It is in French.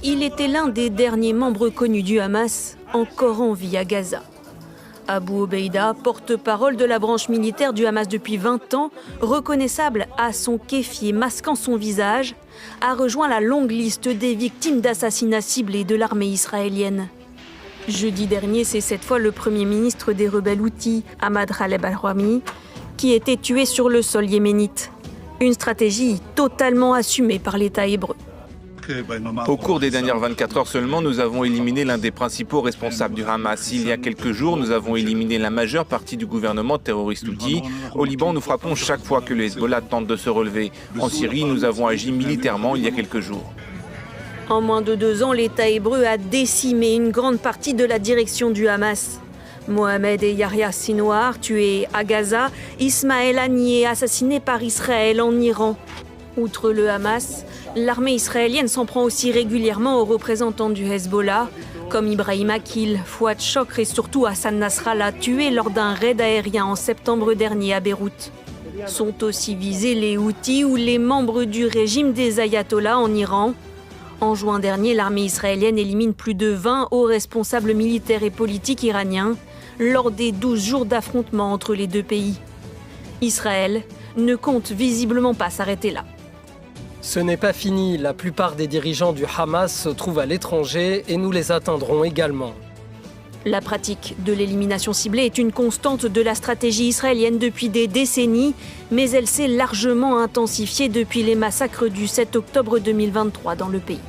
Il était l'un des derniers membres connus du Hamas encore en vie à Gaza. Abu Obeida, porte-parole de la branche militaire du Hamas depuis 20 ans, reconnaissable à son kéfier masquant son visage, a rejoint la longue liste des victimes d'assassinats ciblés de l'armée israélienne. Jeudi dernier, c'est cette fois le premier ministre des rebelles Houthis, Ahmad Khaled al-Rami, qui était tué sur le sol yéménite. Une stratégie totalement assumée par l'État hébreu. Au cours des dernières 24 heures seulement, nous avons éliminé l'un des principaux responsables du Hamas. Il y a quelques jours, nous avons éliminé la majeure partie du gouvernement terroriste Houthi. Au Liban, nous frappons chaque fois que le Hezbollah tente de se relever. En Syrie, nous avons agi militairement il y a quelques jours. En moins de 2 ans, l'État hébreu a décimé une grande partie de la direction du Hamas. Mohamed et Yahya Sinwar, tués à Gaza, Ismaël Haniyeh, assassiné par Israël en Iran. Outre le Hamas, l'armée israélienne s'en prend aussi régulièrement aux représentants du Hezbollah, comme Ibrahim Akil, Fouad Chokr et surtout Hassan Nasrallah, tués lors d'un raid aérien en septembre dernier à Beyrouth. Sont aussi visés les Houthis ou les membres du régime des ayatollahs en Iran. En juin dernier, l'armée israélienne élimine plus de 20 hauts responsables militaires et politiques iraniens lors des 12 jours d'affrontement entre les deux pays. Israël ne compte visiblement pas s'arrêter là. Ce n'est pas fini, la plupart des dirigeants du Hamas se trouvent à l'étranger et nous les atteindrons également. La pratique de l'élimination ciblée est une constante de la stratégie israélienne depuis des décennies, mais elle s'est largement intensifiée depuis les massacres du 7 octobre 2023 dans le pays.